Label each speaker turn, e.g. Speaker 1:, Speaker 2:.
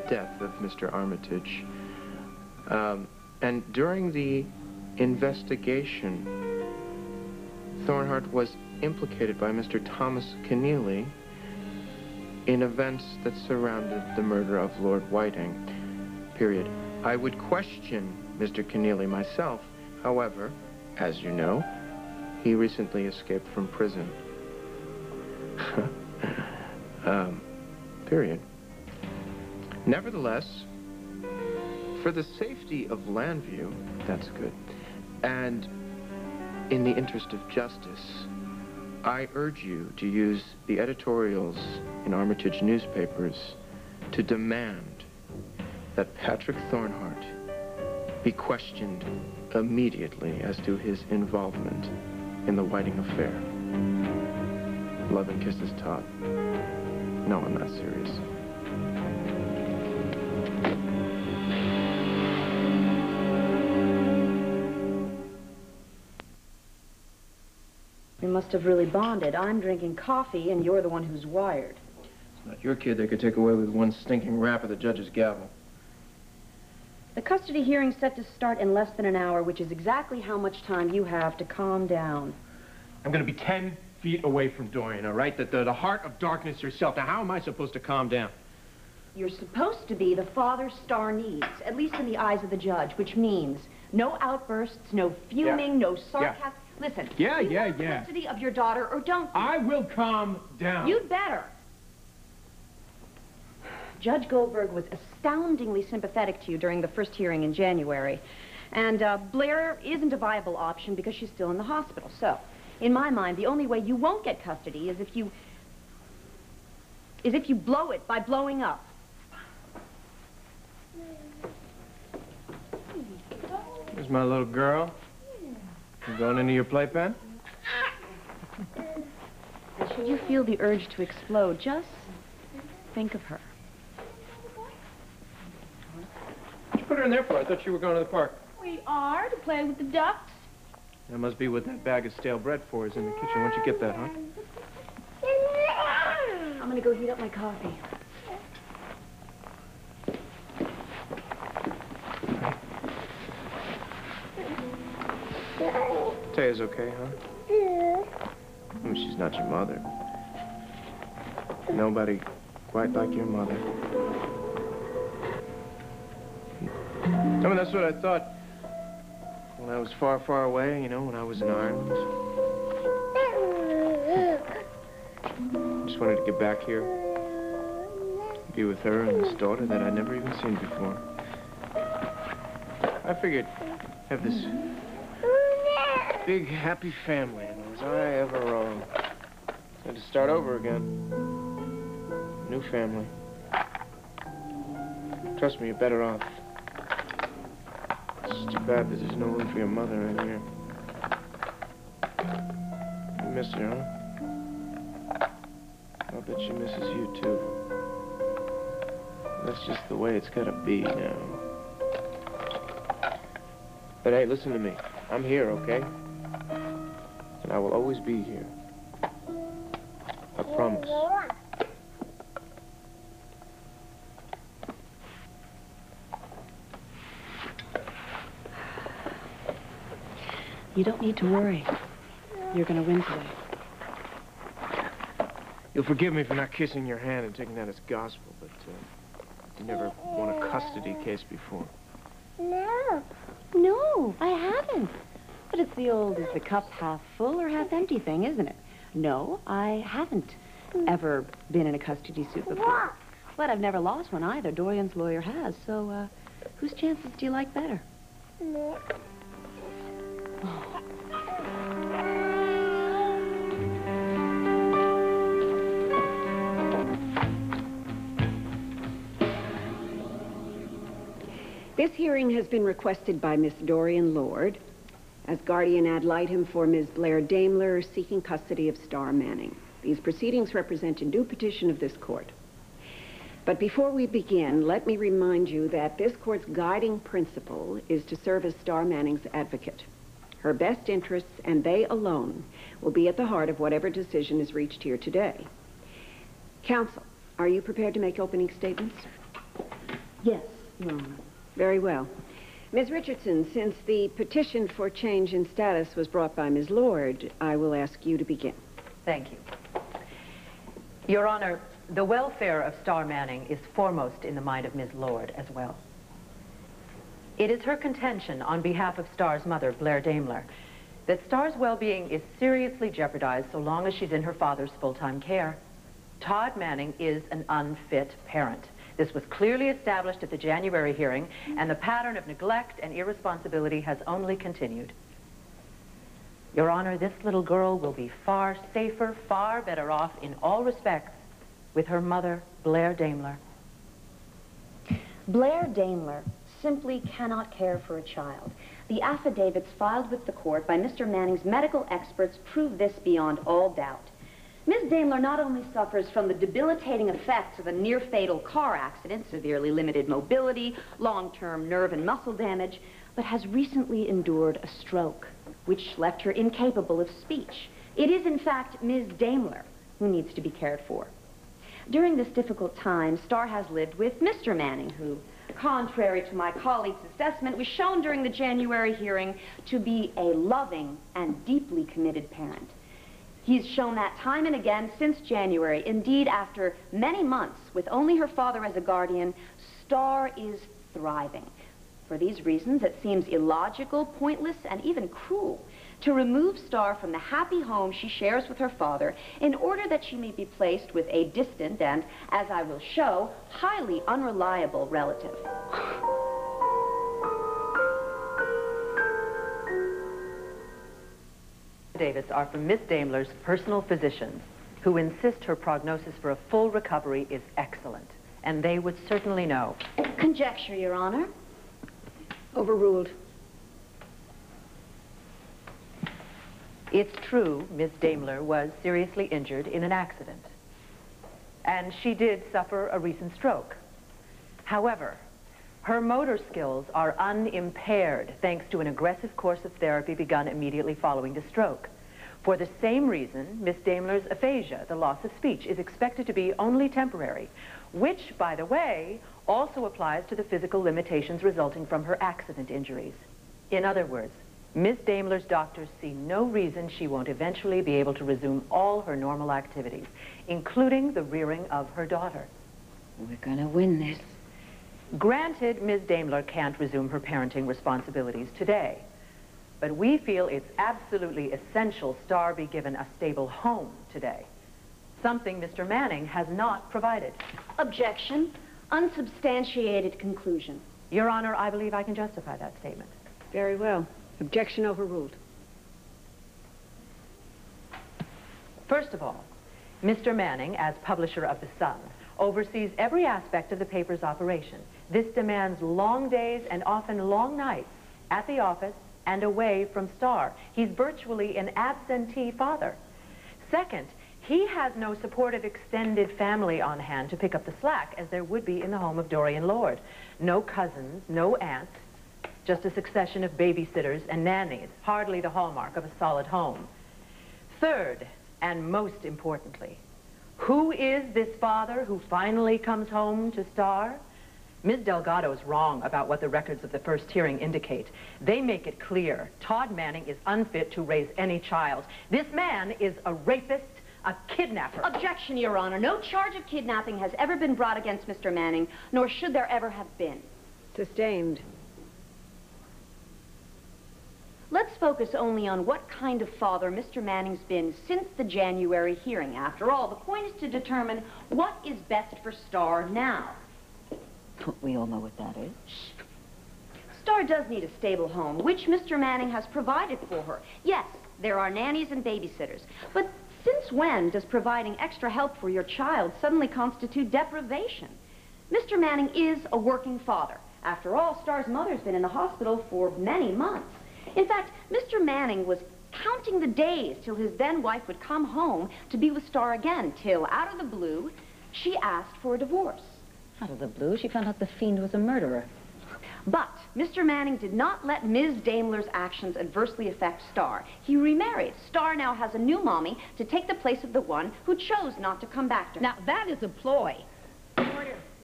Speaker 1: death of Mr. Armitage. And during the investigation, Thornhart was implicated by Mr. Thomas Keneally in events that surrounded the murder of Lord Whiting, period. I would question Mr. Keneally myself. However, as you know, he recently escaped from prison. Period. Nevertheless, for the safety of Landview, that's good, and in the interest of justice, I urge you to use the editorials in Armitage newspapers to demand that Patrick Thornhart be questioned immediately as to his involvement in the Whiting affair. Love and kisses, Todd. No, I'm not serious.
Speaker 2: We must have really bonded. I'm drinking coffee, and you're the one who's wired.
Speaker 1: It's not your kid they could take away with one stinking rap of the judge's gavel.
Speaker 2: The custody hearing's set to start in less than an hour, which is exactly how much time you have to calm down.
Speaker 1: I'm gonna be 10 feet away from Dorian, all right? The heart of darkness yourself. Now, how am I supposed to calm down?
Speaker 2: You're supposed to be the father Starr needs, at least in the eyes of the judge, which means no outbursts, no fuming, no sarcasm. Listen, you want custody of your daughter, or don't you?
Speaker 1: I will calm down.
Speaker 2: You'd better. Judge Goldberg was astoundingly sympathetic to you during the first hearing in January. And Blair isn't a viable option because she's still in the hospital. So, in my mind, the only way you won't get custody is if you blow it by blowing up.
Speaker 1: Here's my little girl. You going into your playpen?
Speaker 2: And should you feel the urge to explode, just think of her.
Speaker 1: What'd you put her in there for? I thought you were going to the park.
Speaker 3: We are, to play with the ducks.
Speaker 1: That must be what that bag of stale bread for is in the kitchen. Where'd you get that, huh?
Speaker 2: I'm gonna go heat up my coffee.
Speaker 1: Taya's okay, huh? I mean, she's not your mother. Nobody quite like your mother. I mean, that's what I thought when I was far, far away, you know, when I was in Ireland. Just wanted to get back here, be with her and this daughter that I'd never even seen before. I figured have this big, happy family, and was I ever wrong? Had to start over again. New family. Trust me, you're better off. It's too bad that there's no room for your mother in here. You miss her, huh? I'll bet she misses you, too. That's just the way it's gotta be now. But hey, listen to me. I'm here, okay? And I will always be here. I promise.
Speaker 2: You don't need to worry. You're gonna win today.
Speaker 1: You'll forgive me for not kissing your hand and taking that as gospel, but you never won a custody case before.
Speaker 2: No. No, I haven't. But it's the old, is the cup half full or half empty thing, isn't it? No, I haven't ever been in a custody suit before. But I've never lost one either. Dorian's lawyer has. So, whose chances do you like better? No. Oh.
Speaker 4: This hearing has been requested by Miss Dorian Lord as guardian ad litem for Ms. Blair Daimler seeking custody of Starr Manning. These proceedings represent a due petition of this court. But before we begin, let me remind you that this court's guiding principle is to serve as Starr Manning's advocate. Her best interests, and they alone, will be at the heart of whatever decision is reached here today. Counsel, are you prepared to make opening statements?
Speaker 2: Yes, Your Honor.
Speaker 4: Very well. Ms. Richardson, since the petition for change in status was brought by Ms. Lord, I will ask you to begin.
Speaker 5: Thank you. Your Honor, the welfare of Starr Manning is foremost in the mind of Ms. Lord as well. It is her contention on behalf of Starr's mother, Blair Daimler, that Starr's well-being is seriously jeopardized so long as she's in her father's full-time care. Todd Manning is an unfit parent. This was clearly established at the January hearing, and the pattern of neglect and irresponsibility has only continued. Your Honor, this little girl will be far safer, far better off in all respects with her mother, Blair Daimler.
Speaker 2: Blair Daimler simply cannot care for a child. The affidavits filed with the court by Mr. Manning's medical experts prove this beyond all doubt. Ms. Daimler not only suffers from the debilitating effects of a near-fatal car accident, severely limited mobility, long-term nerve and muscle damage, but has recently endured a stroke, which left her incapable of speech. It is, in fact, Ms. Daimler who needs to be cared for. During this difficult time, Starr has lived with Mr. Manning, who, contrary to my colleague's assessment, was shown during the January hearing to be a loving and deeply committed parent. He's shown that time and again since January. Indeed, after many months with only her father as a guardian, Starr is thriving. For these reasons, it seems illogical, pointless, and even cruel to remove Starr from the happy home she shares with her father in order that she may be placed with a distant and, as I will show, highly unreliable relative.
Speaker 5: Affidavits are from Miss Daimler's personal physicians, who insist her prognosis for a full recovery is excellent, and they would certainly know.
Speaker 2: Conjecture, Your Honor.
Speaker 4: Overruled.
Speaker 5: It's true Miss Daimler was seriously injured in an accident, and she did suffer a recent stroke. However, her motor skills are unimpaired thanks to an aggressive course of therapy begun immediately following the stroke. For the same reason, Miss Daimler's aphasia, the loss of speech, is expected to be only temporary, which, by the way, also applies to the physical limitations resulting from her accident injuries. In other words, Miss Daimler's doctors see no reason she won't eventually be able to resume all her normal activities, including the rearing of her daughter.
Speaker 2: We're gonna win this.
Speaker 5: Granted, Ms. Daimler can't resume her parenting responsibilities today, but we feel it's absolutely essential Starr be given a stable home today, something Mr. Manning has not provided.
Speaker 2: Objection. Unsubstantiated conclusion.
Speaker 5: Your Honor, I believe I can justify that statement.
Speaker 4: Very well. Objection overruled.
Speaker 5: First of all, Mr. Manning, as publisher of The Sun, oversees every aspect of the paper's operation. This demands long days and often long nights at the office and away from Starr. He's virtually an absentee father. Second, he has no supportive extended family on hand to pick up the slack, as there would be in the home of Dorian Lord. No cousins, no aunts, just a succession of babysitters and nannies, hardly the hallmark of a solid home. Third, and most importantly, who is this father who finally comes home to Starr? Ms. Delgado's wrong about what the records of the first hearing indicate. They make it clear Todd Manning is unfit to raise any child. This man is a rapist, a kidnapper.
Speaker 2: Objection, Your Honor. No charge of kidnapping has ever been brought against Mr. Manning, nor should there ever have been.
Speaker 4: Sustained.
Speaker 2: Let's focus only on what kind of father Mr. Manning's been since the January hearing. After all, the point is to determine what is best for Starr now.
Speaker 6: We all know what that is.
Speaker 2: Starr does need a stable home, which Mr. Manning has provided for her. Yes, there are nannies and babysitters. But since when does providing extra help for your child suddenly constitute deprivation? Mr. Manning is a working father. After all, Starr's mother's been in the hospital for many months. In fact, Mr. Manning was counting the days till his then-wife would come home to be with Starr again, till, out of the blue, she asked for a divorce.
Speaker 6: Out of the blue, she found out the fiend was a murderer.
Speaker 2: But Mr. Manning did not let Ms. Daimler's actions adversely affect Starr. He remarried. Starr now has a new mommy to take the place of the one who chose not to come back to her.
Speaker 3: Now, that is a ploy.